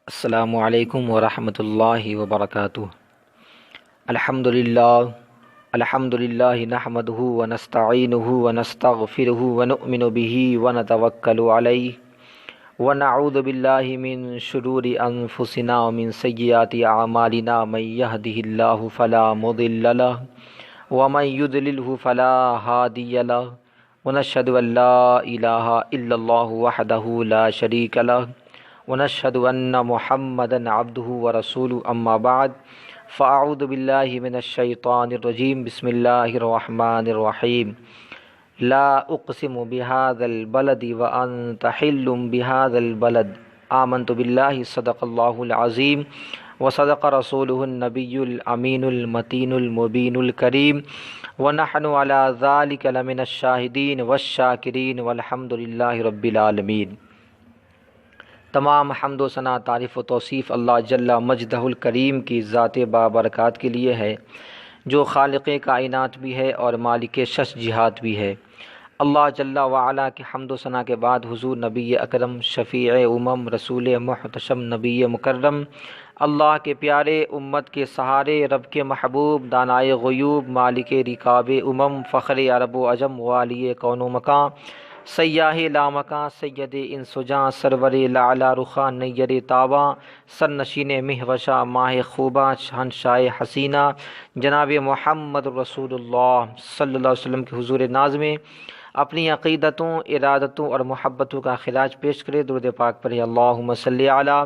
السلام علیکم ورحمۃ اللہ وبرکاتہ۔ الحمد للہ نحمدہ ونستعینہ ونستغفرہ ونؤمن بہ ونتوکل علیہ ونعوذ باللہ من شرور انفسنا ومن سیئات اعمالنا، من یہدہ اللہ فلا مضل لہ ومن یضللہ فلا ہادی لہ، ونشہد ان لا الہ الا اللہ وحدہ لا شریک لہ، ونشہد ان محمدا عبدہ ورسولہ، اما بعد فاعوذ باللہ من الشیطان الرجیم، بسم اللہ الرحمن الرحیم۔ لا اقسم بهذا البلد وانت حل بهذا البلد، آمنت باللہ صدق اللہ العظیم وصدق رسولہ النبی الامین المتین المبین الکریم، ونحن علی ذلک لمن الشاہدین والشاکرین والحمد للہ رب العالمین۔ تمام حمد و ثنا، تعریف و توصیف اللہ جل مجدہ الکریم کی ذات بابرکات کے لیے ہے، جو خالق کائنات بھی ہے اور مالک شش جہات بھی ہے۔ اللہ جل وعلا کے حمد و ثنا کے بعد حضور نبی اکرم، شفیع امم، رسول محتشم، نبی مکرم، اللہ کے پیارے، امت کے سہارے، رب کے محبوب، دانائے غیوب، مالک رکاب امم، فخر عرب و عجم، والی کون و مکان، سیاہ لامکاں، سید انس و جاں، سرور لعلی رخاں، نیر تاباں، سرنشین مہوشہ، ماہ خوباں، شہنشاہ حسینہ، جناب محمد رسول اللہ صلی اللہ علیہ وسلم کے حضور ناز میں اپنی عقیدتوں، ارادتوں اور محبتوں کا خراج پیش کرے، درود پاک پڑھے۔ اللہم صلی علی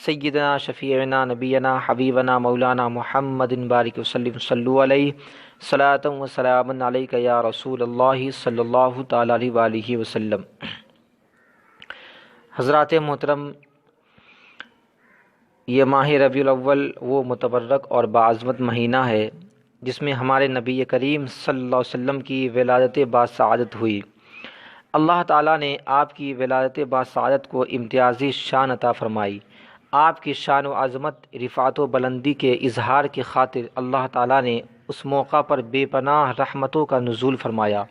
سیدنا شفیعنا نبینا حبیبنا مولانا محمد بارک وسلم، صلو علیہ صلاۃ و سلام علیک یا رسول اللہ صلی اللہ تعالیٰ علیہ وآلہ وسلم۔ حضرات محترم، یہ ماہ ربیع الاول وہ متبرک اور باعظمت مہینہ ہے جس میں ہمارے نبی کریم صلی اللہ علیہ وسلم کی ولادت باسعادت ہوئی۔ اللہ تعالیٰ نے آپ کی ولادت باسعادت کو امتیازی شان عطا فرمائی۔ آپ کی شان و عظمت، رفعت و بلندی کے اظہار کی خاطر اللہ تعالیٰ نے اس موقع پر بے پناہ رحمتوں کا نزول فرمایا،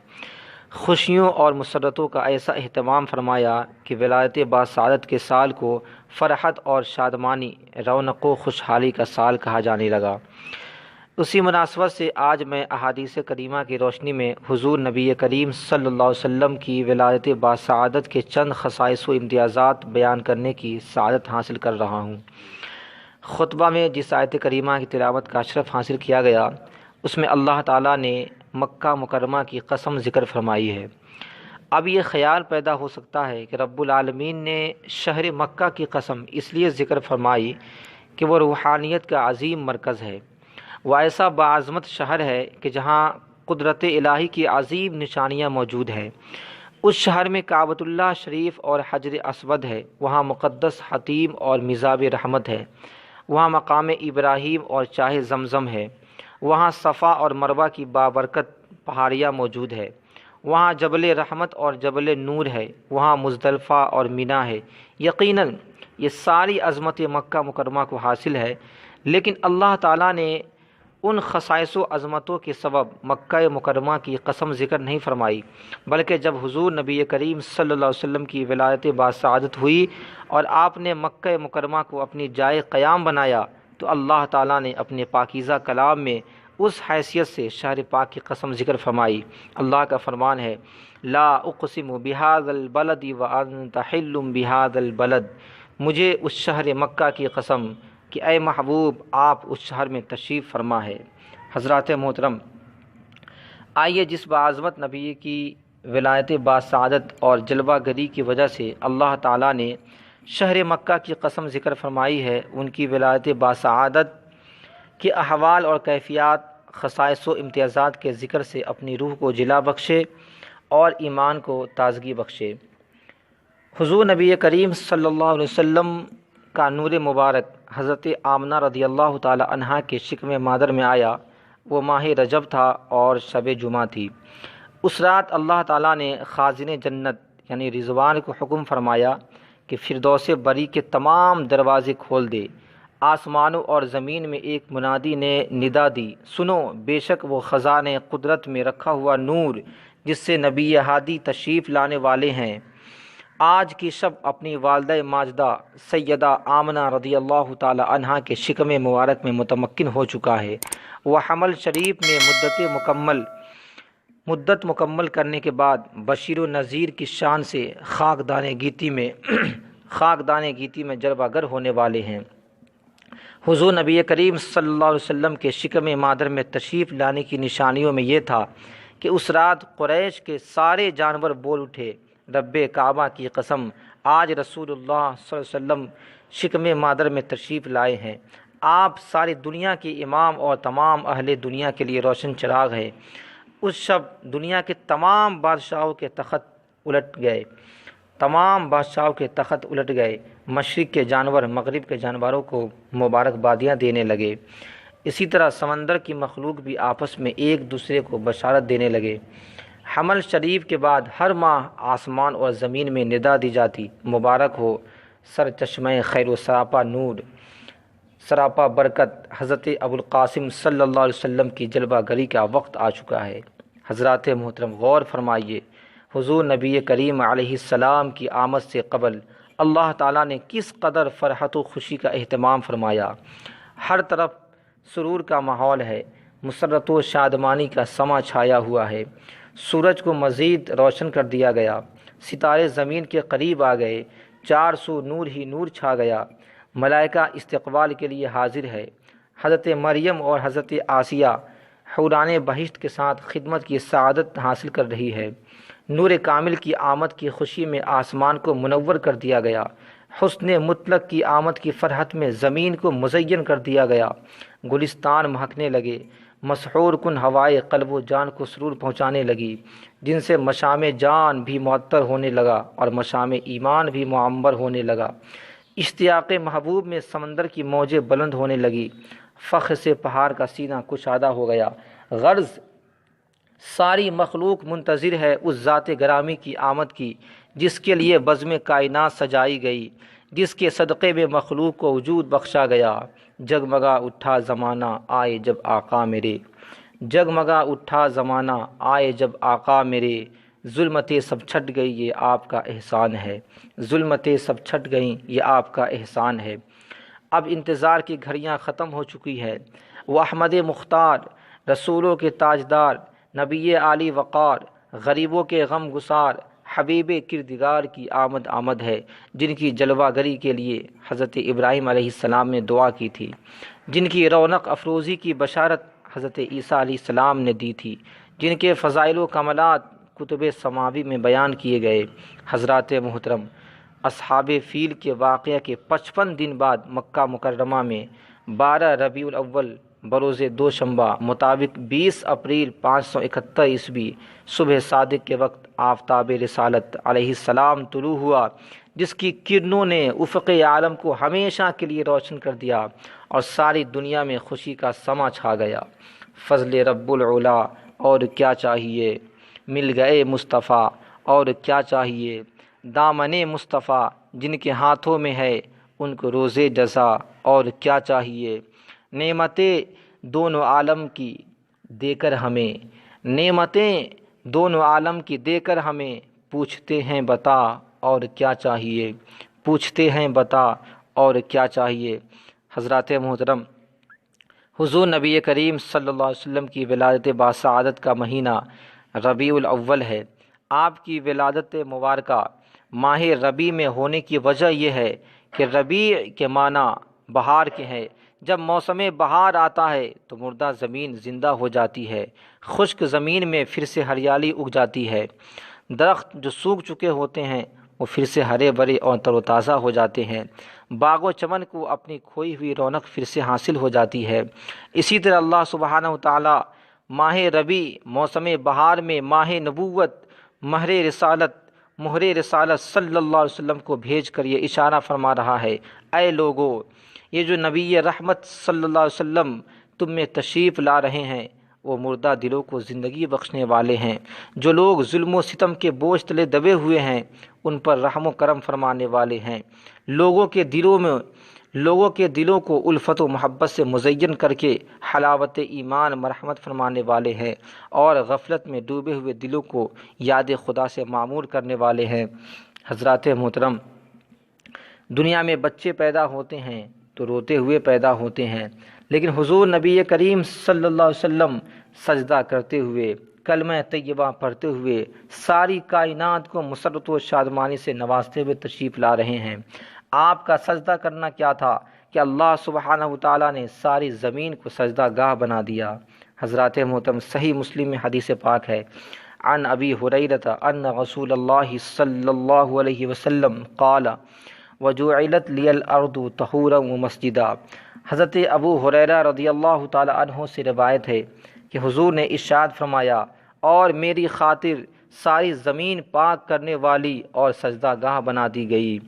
خوشیوں اور مسرتوں کا ایسا اہتمام فرمایا کہ ولادت باسعادت کے سال کو فرحت اور شادمانی، رونق و خوشحالی کا سال کہا جانے لگا۔ اسی مناسبت سے آج میں احادیث کریمہ کی روشنی میں حضور نبی کریم صلی اللہ علیہ وسلم کی ولادت باسعادت کے چند خصائص و امتیازات بیان کرنے کی سعادت حاصل کر رہا ہوں۔ خطبہ میں جس آیت کریمہ کی تلاوت کا اشرف حاصل کیا گیا، اس میں اللہ تعالیٰ نے مکہ مکرمہ کی قسم ذکر فرمائی ہے۔ اب یہ خیال پیدا ہو سکتا ہے کہ رب العالمین نے شہر مکہ کی قسم اس لیے ذکر فرمائی کہ وہ روحانیت کا عظیم مرکز ہے، وہ ایسا باعظمت شہر ہے کہ جہاں قدرت الہی کی عظیم نشانیاں موجود ہیں۔ اس شہر میں کعبۃ اللہ شریف اور حجر اسود ہے، وہاں مقدس حتیم اور میزاب رحمت ہے، وہاں مقام ابراہیم اور چاہ زمزم ہے، وہاں صفا اور مروہ کی بابرکت پہاڑیاں موجود ہے، وہاں جبل رحمت اور جبل نور ہے، وہاں مزدلفہ اور مینا ہے۔ یقیناً یہ ساری عظمت مکہ مکرمہ کو حاصل ہے، لیکن اللہ تعالیٰ نے ان خصائص و عظمتوں کے سبب مکہ مکرمہ کی قسم ذکر نہیں فرمائی، بلکہ جب حضور نبی کریم صلی اللہ علیہ وسلم کی ولادت باسعادت ہوئی اور آپ نے مکہ مکرمہ کو اپنی جائے قیام بنایا، تو اللہ تعالیٰ نے اپنے پاکیزہ کلام میں اس حیثیت سے شہر پاک کی قسم ذکر فرمائی۔ اللہ کا فرمان ہے، لا اقسم بهذا البلد وانت حل بهذا البلد، مجھے اس شہر مکہ کی قسم کہ اے محبوب آپ اس شہر میں تشریف فرما ہے۔ حضرات محترم، آئیے جس باعظمت نبی کی ولایت باسعادت اور جلوہ گری کی وجہ سے اللہ تعالیٰ نے شہر مکہ کی قسم ذکر فرمائی ہے، ان کی ولایت باسعادت کے احوال اور کیفیات، خصائص و امتیازات کے ذکر سے اپنی روح کو جلا بخشے اور ایمان کو تازگی بخشے۔ حضور نبی کریم صلی اللہ علیہ وسلم کا نور مبارک حضرت آمنہ رضی اللہ تعالی عنہا کے شکم مادر میں آیا۔ وہ ماہ رجب تھا اور شب جمعہ تھی۔ اس رات اللہ تعالیٰ نے خازن جنت یعنی رضوان کو حکم فرمایا کہ فردوس بری کے تمام دروازے کھول دے۔ آسمانوں اور زمین میں ایک منادی نے ندا دی، سنو بے شک وہ خزانے قدرت میں رکھا ہوا نور جس سے نبی ہادی تشریف لانے والے ہیں، آج کی شب اپنی والدہ ماجدہ سیدہ آمنہ رضی اللہ تعالی عنہا کے شکم مبارک میں متمکن ہو چکا ہے۔ وہ حمل شریف میں مدت مکمل کرنے کے بعد بشیر و نذیر کی شان سے خاکدان گیتی میں جلوہ گر ہونے والے ہیں۔ حضور نبی کریم صلی اللہ علیہ وسلم کے شکم مادر میں تشریف لانے کی نشانیوں میں یہ تھا کہ اس رات قریش کے سارے جانور بول اٹھے، رب کعبہ کی قسم، آج رسول اللہ صلی اللہ علیہ وسلم شکم مادر میں تشریف لائے ہیں۔ آپ ساری دنیا کے امام اور تمام اہل دنیا کے لیے روشن چراغ ہیں۔ اس شب دنیا کے تمام بادشاہوں کے تخت الٹ گئے، مشرق کے جانور مغرب کے جانوروں کو مبارکبادیاں دینے لگے، اسی طرح سمندر کی مخلوق بھی آپس میں ایک دوسرے کو بشارت دینے لگے۔ حمل شریف کے بعد ہر ماہ آسمان اور زمین میں ندا دی جاتی، مبارک ہو سر چشمہ خیر و سراپا نور، سراپا برکت، حضرت ابوالقاسم صلی اللہ علیہ وسلم کی جلوہ گری کا وقت آ چکا ہے۔ حضرات محترم، غور فرمائیے، حضور نبی کریم علیہ السلام کی آمد سے قبل اللہ تعالیٰ نے کس قدر فرحت و خوشی کا اہتمام فرمایا۔ ہر طرف سرور کا ماحول ہے، مسرت و شادمانی کا سما چھایا ہوا ہے۔ سورج کو مزید روشن کر دیا گیا، ستارے زمین کے قریب آ گئے، چار سو نور ہی نور چھا گیا، ملائکہ استقبال کے لیے حاضر ہے۔ حضرت مریم اور حضرت آسیہ حوران بہشت کے ساتھ خدمت کی سعادت حاصل کر رہی ہے۔ نور کامل کی آمد کی خوشی میں آسمان کو منور کر دیا گیا، حسن مطلق کی آمد کی فرحت میں زمین کو مزین کر دیا گیا، گلستان مہکنے لگے، مسحور کن ہوائے قلب و جان کو سرور پہنچانے لگی، جن سے مشام جان بھی معطر ہونے لگا اور مشام ایمان بھی معمر ہونے لگا۔ اشتیاق محبوب میں سمندر کی موجیں بلند ہونے لگی، فخر سے پہاڑ کا سینہ کشادہ ہو گیا۔ غرض ساری مخلوق منتظر ہے اس ذات گرامی کی آمد کی، جس کے لیے بزم کائنات سجائی گئی، جس کے صدقے میں مخلوق کو وجود بخشا گیا۔ جگمگا اٹھا زمانہ آئے جب آقا میرے، جگمگا اٹھا زمانہ آئے جب آقا میرے، ظلمتیں سب چھٹ گئی یہ آپ کا احسان ہے، ظلمتیں سب چھٹ گئیں یہ آپ کا احسان ہے۔ اب انتظار کی گھڑیاں ختم ہو چکی ہے۔ وہ احمد مختار، رسولوں کے تاجدار، نبی عالی وقار، غریبوں کے غم گسار، حبیب کردگار کی آمد ہے، جن کی جلوہ گری کے لیے حضرت ابراہیم علیہ السلام نے دعا کی تھی، جن کی رونق افروزی کی بشارت حضرت عیسیٰ علیہ السلام نے دی تھی، جن کے فضائل و کمالات کتب سماوی میں بیان کیے گئے۔ حضرات محترم، اصحاب فیل کے واقعہ کے 55 دن بعد مکہ مکرمہ میں 12 ربیع الاول بروز دوشنبہ مطابق 20 اپریل 571 عیسوی صبح صادق کے وقت آفتاب رسالت علیہ السلام طلوع ہوا، جس کی کرنوں نے افق عالم کو ہمیشہ کے لیے روشن کر دیا اور ساری دنیا میں خوشی کا سما چھا گیا۔ فضل رب العلا، اور کیا چاہیے، مل گئے مصطفیٰ، اور کیا چاہیے، دامن مصطفیٰ جن کے ہاتھوں میں ہے ان کو روز جزا، اور کیا چاہیے، نعمتیں دونوں عالم کی دے کر ہمیں، نعمتیں دونوں عالم کی دے کر ہمیں، پوچھتے ہیں بتا اور کیا چاہیے، پوچھتے ہیں بتا اور کیا چاہیے۔ حضرات محترم، حضور نبی کریم صلی اللہ علیہ وسلم کی ولادت باسعادت کا مہینہ ربیع الاول ہے۔ آپ کی ولادت مبارکہ ماہ ربیع میں ہونے کی وجہ یہ ہے کہ ربیع کے معنی بہار کے ہیں۔ جب موسم بہار آتا ہے تو مردہ زمین زندہ ہو جاتی ہے، خشک زمین میں پھر سے ہریالی اگ جاتی ہے، درخت جو سوکھ چکے ہوتے ہیں وہ پھر سے ہرے بھرے اور تر و تازہ ہو جاتے ہیں، باغ و چمن کو اپنی کھوئی ہوئی رونق پھر سے حاصل ہو جاتی ہے۔ اسی طرح اللہ سبحانہ و تعالی ماہ ربیع موسم بہار میں ماہ نبوت مہر رسالت صلی اللہ علیہ وسلم کو بھیج کر یہ اشارہ فرما رہا ہے، اے لوگو، یہ جو نبی رحمت صلی اللہ علیہ وسلم تم میں تشریف لا رہے ہیں وہ مردہ دلوں کو زندگی بخشنے والے ہیں۔ جو لوگ ظلم و ستم کے بوجھ تلے دبے ہوئے ہیں ان پر رحم و کرم فرمانے والے ہیں۔ لوگوں کے دلوں کو الفت و محبت سے مزین کر کے حلاوت ایمان مرحمت فرمانے والے ہیں، اور غفلت میں ڈوبے ہوئے دلوں کو یاد خدا سے معمور کرنے والے ہیں۔ حضرات محترم، دنیا میں بچے پیدا ہوتے ہیں تو روتے ہوئے پیدا ہوتے ہیں، لیکن حضور نبی کریم صلی اللہ علیہ وسلم سجدہ کرتے ہوئے، کلمہ طیبہ پڑھتے ہوئے ساری کائنات کو مسرت و شادمانی سے نوازتے ہوئے تشریف لا رہے ہیں۔ آپ کا سجدہ کرنا کیا تھا کہ اللہ سبحانہ وتعالیٰ نے ساری زمین کو سجدہ گاہ بنا دیا۔ حضرات محترم، صحیح مسلم میں حدیث پاک ہے، عن ابی ہریرہ ان رسول اللہ صلی اللہ علیہ وسلم قال وجعلت لی الارض طہورا ومسجدا۔ حضرت ابو ہریرہ رضی اللہ تعالی عنہ سے روایت ہے کہ حضور نے ارشاد فرمایا، اور میری خاطر ساری زمین پاک کرنے والی اور سجدہ گاہ بنا دی گئی،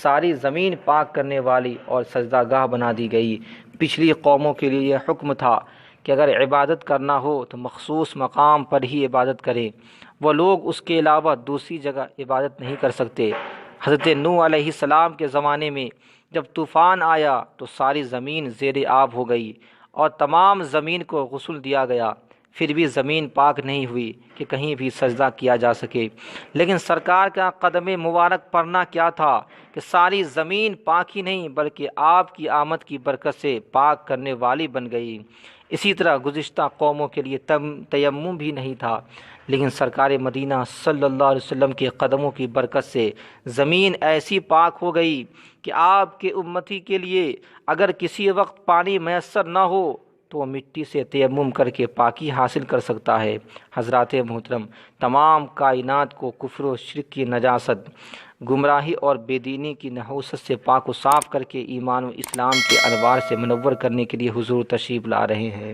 ساری زمین پاک کرنے والی اور سجدہ گاہ بنا دی گئی۔ پچھلی قوموں کے لیے یہ حکم تھا کہ اگر عبادت کرنا ہو تو مخصوص مقام پر ہی عبادت کریں، وہ لوگ اس کے علاوہ دوسری جگہ عبادت نہیں کر سکتے۔ حضرت نوح علیہ السلام کے زمانے میں جب طوفان آیا تو ساری زمین زیر آب ہو گئی اور تمام زمین کو غسل دیا گیا، پھر بھی زمین پاک نہیں ہوئی کہ کہیں بھی سجدہ کیا جا سکے۔ لیکن سرکار کا قدم مبارک پڑنا کیا تھا کہ ساری زمین پاک ہی نہیں بلکہ آپ کی آمد کی برکت سے پاک کرنے والی بن گئی۔ اسی طرح گزشتہ قوموں کے لیے تیمم بھی نہیں تھا، لیکن سرکار مدینہ صلی اللہ علیہ وسلم کے قدموں کی برکت سے زمین ایسی پاک ہو گئی کہ آپ کے امتی کے لیے اگر کسی وقت پانی میسر نہ ہو تو وہ مٹی سے تیمم کر کے پاکی حاصل کر سکتا ہے۔ حضرات محترم، تمام کائنات کو کفر و شرک کی نجاست، گمراہی اور بے دینی کی نحوست سے پاک و صاف کر کے ایمان و اسلام کے انوار سے منور کرنے کے لیے حضور تشریف لا رہے ہیں۔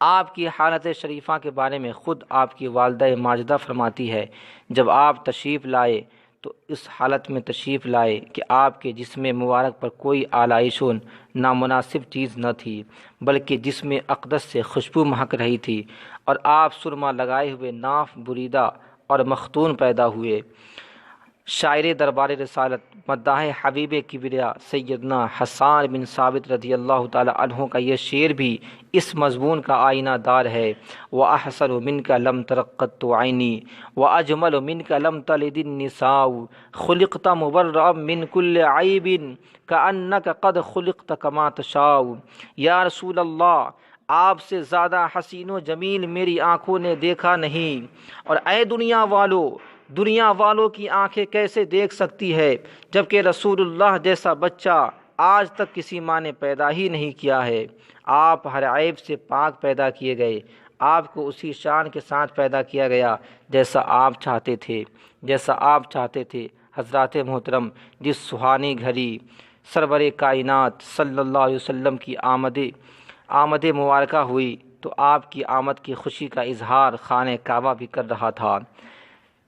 آپ کی حالت شریفہ کے بارے میں خود آپ کی والدہ ماجدہ فرماتی ہے، جب آپ تشریف لائے تو اس حالت میں تشریف لائے کہ آپ کے جسم مبارک پر کوئی آلائش و نامناسب چیز نہ تھی، بلکہ جسم اقدس سے خوشبو مہک رہی تھی، اور آپ سرما لگائے ہوئے ناف بریدہ اور مختون پیدا ہوئے۔ شاعر دربار رسالت مداح حبیب کبریا سیدنا حسان بن ثابت رضی اللہ تعالی عنہ کا یہ شعر بھی اس مضمون کا آئینہ دار ہے۔ وَأَحْسَنُ مِنْكَ لَمْ تَلِدْ قَطُّ عَيْنِي وَأَجْمَلُ مِنْكَ لَمْ تَلِدِ النِّسَاءُ خُلِقْتَ مُبَرَّأً مِنْ كُلِّ عَيْبٍ كَأَنَّكَ قَدْ خُلِقْتَ كَمَا تَشَاءُ۔ یا رسول اللہ، آپ سے زیادہ حسین و جمیل میری آنکھوں نے دیکھا نہیں، اور اے دنیا والوں کی آنکھیں کیسے دیکھ سکتی ہے جبکہ رسول اللہ جیسا بچہ آج تک کسی ماں نے پیدا ہی نہیں کیا ہے۔ آپ ہر عیب سے پاک پیدا کیے گئے، آپ کو اسی شان کے ساتھ پیدا کیا گیا جیسا آپ چاہتے تھے۔ حضرات محترم، جس سہانی گھڑی سرور کائنات صلی اللہ علیہ وسلم کی آمد مبارکہ ہوئی تو آپ کی آمد کی خوشی کا اظہار خانہ کعبہ بھی کر رہا تھا۔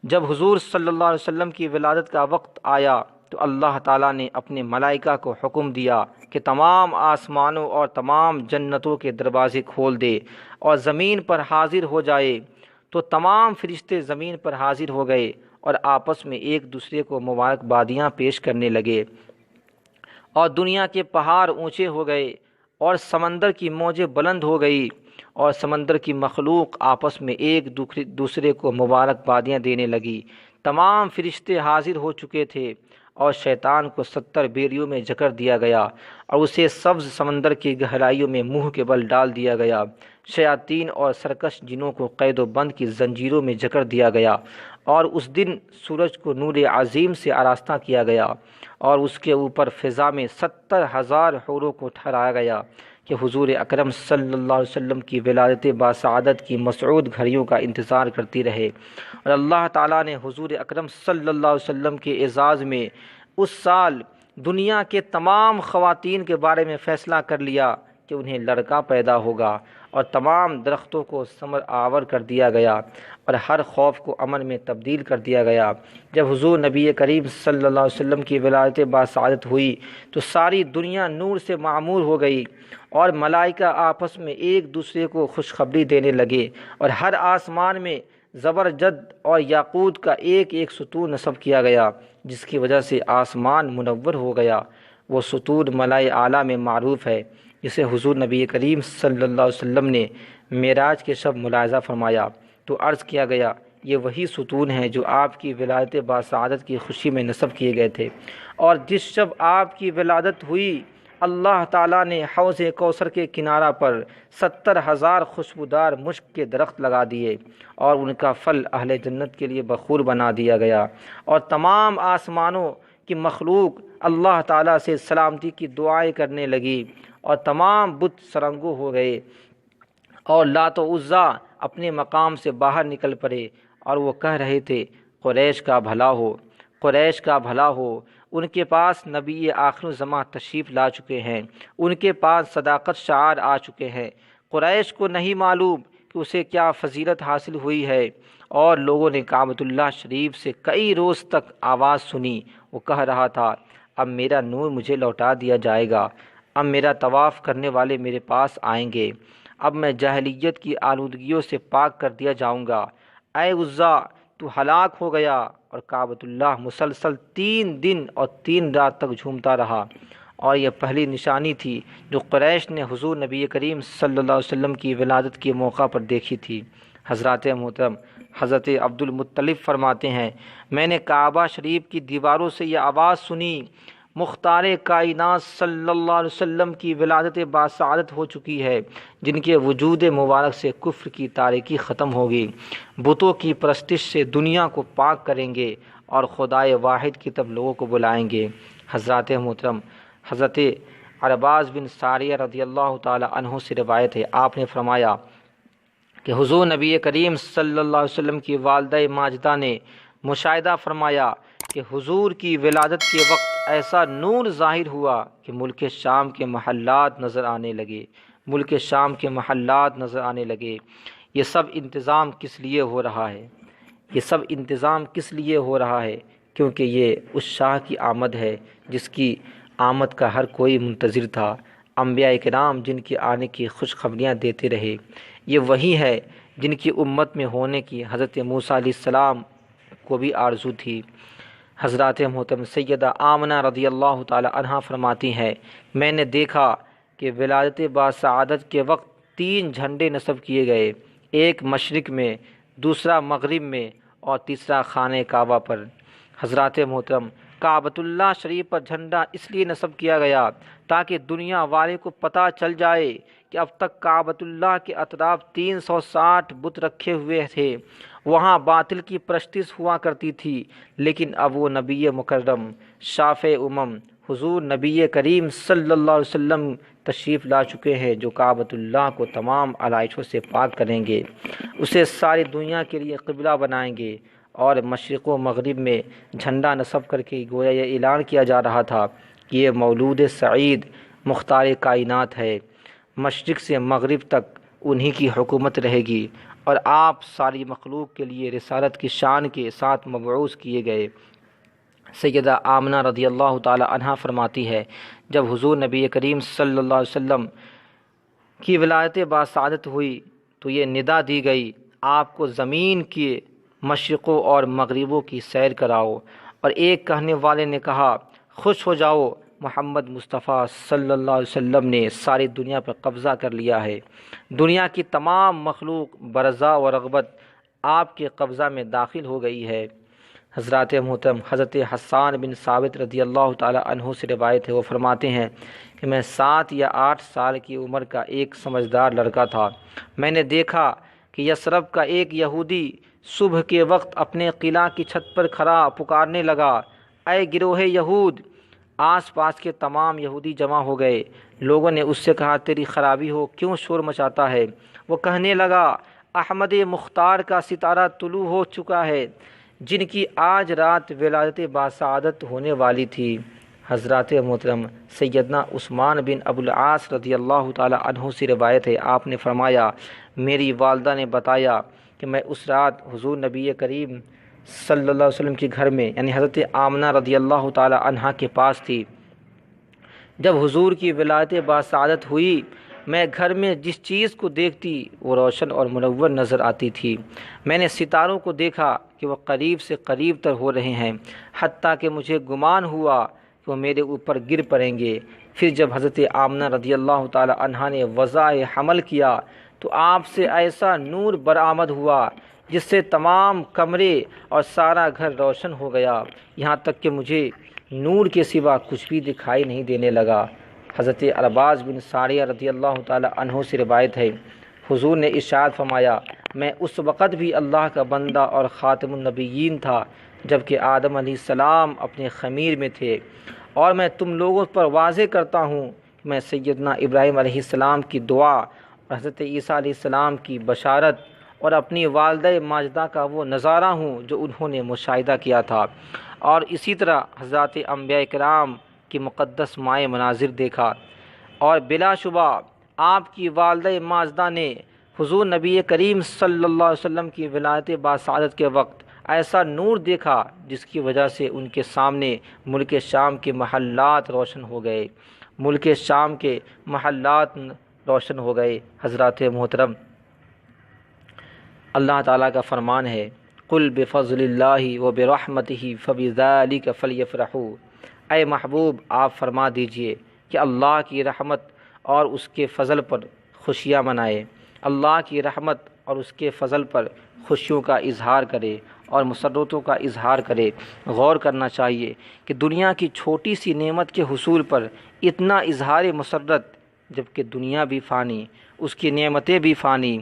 جب حضور صلی اللہ علیہ وسلم کی ولادت کا وقت آیا تو اللہ تعالیٰ نے اپنے ملائکہ کو حکم دیا کہ تمام آسمانوں اور تمام جنتوں کے دروازے کھول دے اور زمین پر حاضر ہو جائے، تو تمام فرشتے زمین پر حاضر ہو گئے اور آپس میں ایک دوسرے کو مبارکبادیاں پیش کرنے لگے، اور دنیا کے پہاڑ اونچے ہو گئے اور سمندر کی موجیں بلند ہو گئی، اور سمندر کی مخلوق آپس میں ایک دوسرے کو مبارکبادیاں دینے لگی۔ تمام فرشتے حاضر ہو چکے تھے اور شیطان کو 70 بیڑیوں میں جکڑ دیا گیا اور اسے سبز سمندر کی گہرائیوں میں منہ کے بل ڈال دیا گیا۔ شیاطین اور سرکش جنوں کو قید و بند کی زنجیروں میں جکڑ دیا گیا، اور اس دن سورج کو نور عظیم سے آراستہ کیا گیا، اور اس کے اوپر فضا میں 70,000 حوروں کو ٹھہرایا گیا کہ حضور اکرم صلی اللہ علیہ وسلم کی ولادت باسعادت کی مسعود گھڑیوں کا انتظار کرتی رہے۔ اور اللہ تعالیٰ نے حضور اکرم صلی اللہ علیہ وسلم کے اعزاز میں اس سال دنیا کے تمام خواتین کے بارے میں فیصلہ کر لیا کہ انہیں لڑکا پیدا ہوگا، اور تمام درختوں کو ثمر آور کر دیا گیا اور ہر خوف کو امن میں تبدیل کر دیا گیا۔ جب حضور نبی کریم صلی اللہ علیہ وسلم کی ولادت باسعادت ہوئی تو ساری دنیا نور سے معمور ہو گئی، اور ملائکہ آپس میں ایک دوسرے کو خوشخبری دینے لگے، اور ہر آسمان میں زبرجد اور یاقوت کا ایک ایک ستون نصب کیا گیا، جس کی وجہ سے آسمان منور ہو گیا۔ وہ ستون ملائے اعلیٰ میں معروف ہے، جسے حضور نبی کریم صلی اللہ علیہ وسلم نے معراج کے شب ملاحظہ فرمایا تو عرض کیا گیا یہ وہی ستون ہیں جو آپ کی ولادت باسعادت کی خوشی میں نصب کیے گئے تھے، اور جس شب آپ کی ولادت ہوئی اللہ تعالیٰ نے حوض کوثر کے کنارہ پر 70,000 خوشبودار مشک کے درخت لگا دیے، اور ان کا پھل اہل جنت کے لیے بخور بنا دیا گیا، اور تمام آسمانوں کی مخلوق اللہ تعالیٰ سے سلامتی کی دعائیں کرنے لگی، اور تمام بت سرنگوں ہو گئے، اور لات و عزیٰ اپنے مقام سے باہر نکل پڑے، اور وہ کہہ رہے تھے قریش کا بھلا ہو، قریش کا بھلا ہو، ان کے پاس نبی آخر الزماں تشریف لا چکے ہیں، ان کے پاس صداقت شعار آ چکے ہیں، قریش کو نہیں معلوم کہ اسے کیا فضیلت حاصل ہوئی ہے۔ اور لوگوں نے کعبۃ اللہ شریف سے کئی روز تک آواز سنی، وہ کہہ رہا تھا اب میرا نور مجھے لوٹا دیا جائے گا، اب میرا طواف کرنے والے میرے پاس آئیں گے، اب میں جاہلیت کی آلودگیوں سے پاک کر دیا جاؤں گا، اے عزا تو ہلاک ہو گیا۔ اور کعبۃ اللہ مسلسل 3 دن اور 3 رات تک جھومتا رہا، اور یہ پہلی نشانی تھی جو قریش نے حضور نبی کریم صلی اللہ علیہ وسلم کی ولادت کے موقع پر دیکھی تھی۔ حضرات محترم حضرت عبد المطلب فرماتے ہیں میں نے کعبہ شریف کی دیواروں سے یہ آواز سنی مختار کائنات صلی اللہ علیہ وسلم کی ولادت باسعادت ہو چکی ہے، جن کے وجود مبارک سے کفر کی تاریکی ختم ہوگی، بتوں کی پرستش سے دنیا کو پاک کریں گے، اور خدائے واحد کی طرف لوگوں کو بلائیں گے۔ حضرات محترم حضرت عرباض بن ساریہ رضی اللہ تعالی عنہ سے روایت ہے، آپ نے فرمایا کہ حضور نبی کریم صلی اللہ علیہ وسلم کی والدہ ماجدہ نے مشاہدہ فرمایا کہ حضور کی ولادت کے وقت ایسا نور ظاہر ہوا کہ ملک شام کے محلات نظر آنے لگے، ملک شام کے محلات نظر آنے لگے۔ یہ سب انتظام کس لیے ہو رہا ہے؟ یہ سب انتظام کس لیے ہو رہا ہے؟ کیونکہ یہ اس شاہ کی آمد ہے جس کی آمد کا ہر کوئی منتظر تھا، انبیاء کرام جن کے آنے کی خوشخبریاں دیتے رہے۔ یہ وہی ہے جن کی امت میں ہونے کی حضرت موسیٰ علیہ السلام کو بھی آرزو تھی۔ حضرات محترم سیدہ آمنہ رضی اللہ تعالی عنہا فرماتی ہیں میں نے دیکھا کہ ولادت باسعادت کے وقت 3 جھنڈے نصب کیے گئے، ایک مشرق میں، دوسرا مغرب میں، اور تیسرا خانہ کعبہ پر۔ حضرات محترم کعبۃ اللہ شریف پر جھنڈا اس لیے نصب کیا گیا تاکہ دنیا والے کو پتہ چل جائے کہ اب تک کعبۃ اللہ کے اطراف 360 بت رکھے ہوئے تھے، وہاں باطل کی پرستش ہوا کرتی تھی، لیکن اب وہ نبی مکرم شافع امم حضور نبی کریم صلی اللہ علیہ وسلم تشریف لا چکے ہیں، جو کعبۃ اللہ کو تمام علائشوں سے پاک کریں گے، اسے ساری دنیا کے لیے قبلہ بنائیں گے۔ اور مشرق و مغرب میں جھنڈا نصب کر کے گویا یہ اعلان کیا جا رہا تھا کہ یہ مولود سعید مختار کائنات ہے، مشرق سے مغرب تک انہی کی حکومت رہے گی، اور آپ ساری مخلوق کے لیے رسالت کی شان کے ساتھ مبعوث کیے گئے۔ سیدہ آمنہ رضی اللہ تعالی عنہا فرماتی ہے جب حضور نبی کریم صلی اللہ علیہ وسلم کی ولادت باسعادت ہوئی تو یہ ندا دی گئی آپ کو زمین کے مشرقوں اور مغربوں کی سیر کراؤ، اور ایک کہنے والے نے کہا خوش ہو جاؤ، محمد مصطفیٰ صلی اللہ علیہ وسلم نے ساری دنیا پر قبضہ کر لیا ہے، دنیا کی تمام مخلوق برضا و رغبت آپ کے قبضہ میں داخل ہو گئی ہے۔ حضرات محترم حضرت حسان بن ثابت رضی اللہ تعالی عنہ سے روایت ہے، وہ فرماتے ہیں کہ میں 7 یا 8 سال کی عمر کا ایک سمجھدار لڑکا تھا، میں نے دیکھا کہ یثرب کا ایک یہودی صبح کے وقت اپنے قلعہ کی چھت پر کھڑا پکارنے لگا اے گروہ یہود۔ آس پاس کے تمام یہودی جمع ہو گئے، لوگوں نے اس سے کہا تیری خرابی ہو، کیوں شور مچاتا ہے؟ وہ کہنے لگا احمد مختار کا ستارہ طلوع ہو چکا ہے، جن کی آج رات ولادت باسعادت ہونے والی تھی۔ حضرات محترم سیدنا عثمان بن ابو العاص رضی اللہ تعالی عنہ سے روایت ہے، آپ نے فرمایا میری والدہ نے بتایا کہ میں اس رات حضور نبی کریم صلی اللہ علیہ وسلم کے گھر میں یعنی حضرت آمنہ رضی اللہ تعالی عنہا کے پاس تھی۔ جب حضور کی ولادت باسعادت ہوئی میں گھر میں جس چیز کو دیکھتی وہ روشن اور منور نظر آتی تھی۔ میں نے ستاروں کو دیکھا کہ وہ قریب سے قریب تر ہو رہے ہیں، حتیٰ کہ مجھے گمان ہوا کہ وہ میرے اوپر گر پڑیں گے۔ پھر جب حضرت آمنہ رضی اللہ تعالی عنہا نے وضع حمل کیا تو آپ سے ایسا نور برآمد ہوا جس سے تمام کمرے اور سارا گھر روشن ہو گیا، یہاں تک کہ مجھے نور کے سوا کچھ بھی دکھائی نہیں دینے لگا۔ حضرت ارباز بن ساریہ رضی اللہ تعالی عنہ سے روایت ہے، حضور نے ارشاد فرمایا، میں اس وقت بھی اللہ کا بندہ اور خاتم النبیین تھا جب کہ آدم علیہ السلام اپنے خمیر میں تھے، اور میں تم لوگوں پر واضح کرتا ہوں کہ میں سیدنا ابراہیم علیہ السلام کی دعا اور حضرت عیسیٰ علیہ السلام کی بشارت اور اپنی والدہ ماجدہ کا وہ نظارہ ہوں جو انہوں نے مشاہدہ کیا تھا، اور اسی طرح حضرات انبیاء کرام کی مقدس مائع مناظر دیکھا، اور بلا شبہ آپ کی والدہ ماجدہ نے حضور نبی کریم صلی اللہ علیہ وسلم کی ولادت باسعادت کے وقت ایسا نور دیکھا جس کی وجہ سے ان کے سامنے ملک شام کے محلات روشن ہو گئے، ملک شام کے محلات روشن ہو گئے۔ حضرات محترم، اللہ تعالیٰ کا فرمان ہے، قل بفضل اللہ وبرحمتہ فبذلک فلیفرحوا، اے محبوب آپ فرما دیجئے کہ اللہ کی رحمت اور اس کے فضل پر خوشیاں منائے، اللہ کی رحمت اور اس کے فضل پر خوشیوں کا اظہار کرے اور مسرتوں کا اظہار کرے۔ غور کرنا چاہیے کہ دنیا کی چھوٹی سی نعمت کے حصول پر اتنا اظہار مسرت، جبکہ دنیا بھی فانی، اس کی نعمتیں بھی فانی،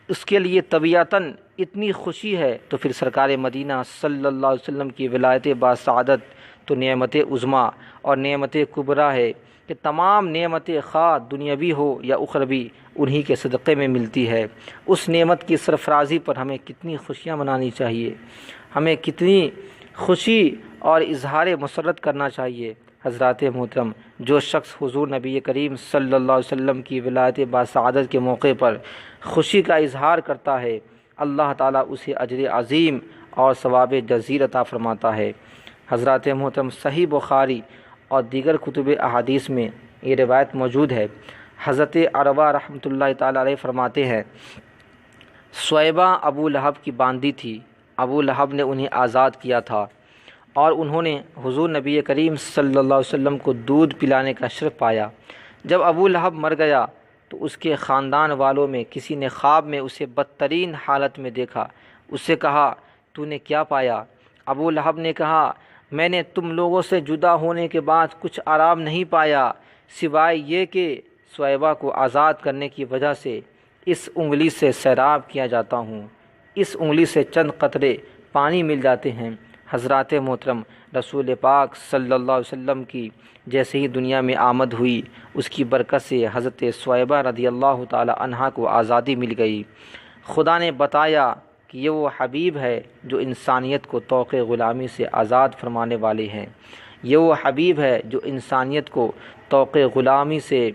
اس کے لیے طبیعتاً اتنی خوشی ہے، تو پھر سرکار مدینہ صلی اللہ علیہ وسلم کی ولایت باسعادت تو نعمت عظمیٰ اور نعمت کبریٰ ہے کہ تمام نعمت خواہ دنیاوی ہو یا اخروی انہی کے صدقے میں ملتی ہے۔ اس نعمت کی سرفرازی پر ہمیں کتنی خوشیاں منانی چاہیے، ہمیں کتنی خوشی اور اظہار مسرت کرنا چاہیے۔ حضرات محترم، جو شخص حضور نبی کریم صلی اللہ علیہ وسلم کی ولایت باسعادت کے موقع پر خوشی کا اظہار کرتا ہے، اللہ تعالیٰ اسے اجر عظیم اور ثواب جزیل عطا فرماتا ہے۔ حضرات محترم، صحیح بخاری اور دیگر کتب احادیث میں یہ روایت موجود ہے۔ حضرت عروہ رحمۃ اللہ تعالیٰ علیہ فرماتے ہیں، صہیبہ ابو لہب کی باندی تھی، ابو لہب نے انہیں آزاد کیا تھا، اور انہوں نے حضور نبی کریم صلی اللہ علیہ وسلم کو دودھ پلانے کا شرف پایا۔ جب ابو لہب مر گیا تو اس کے خاندان والوں میں کسی نے خواب میں اسے بدترین حالت میں دیکھا۔ اس سے کہا، تو نے کیا پایا؟ ابو لہب نے کہا، میں نے تم لوگوں سے جدا ہونے کے بعد کچھ آرام نہیں پایا سوائے یہ کہ صہیبہ کو آزاد کرنے کی وجہ سے اس انگلی سے سیراب کیا جاتا ہوں، اس انگلی سے چند قطرے پانی مل جاتے ہیں۔ حضرات محترم، رسول پاک صلی اللہ علیہ وسلم کی جیسے ہی دنیا میں آمد ہوئی، اس کی برکت سے حضرت صہیبہ رضی اللہ تعالی عنہا کو آزادی مل گئی۔ خدا نے بتایا کہ یہ وہ حبیب ہے جو انسانیت کو طوق غلامی سے آزاد فرمانے والے ہیں، یہ وہ حبیب ہے جو انسانیت کو طوق غلامی سے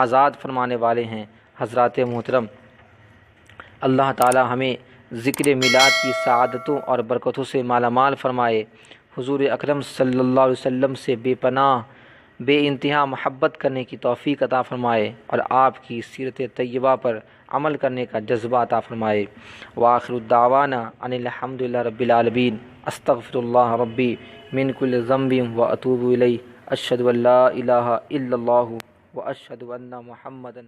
آزاد فرمانے والے ہیں۔ حضرات محترم، اللہ تعالی ہمیں ذکر میلاد کی سعادتوں اور برکتوں سے مالا مال فرمائے، حضور اکرم صلی اللہ علیہ وسلم سے بے پناہ بے انتہا محبت کرنے کی توفیق عطا فرمائے، اور آپ کی سیرت طیبہ پر عمل کرنے کا جذبہ عطا فرمائے۔ وآخر الدعوانا ان الحمد للہ رب العالمین، استغفر اللہ ربی من کل ذنب واتوب الیہ، اشہد ان لا الہ الا اللہ واشہد ان محمدا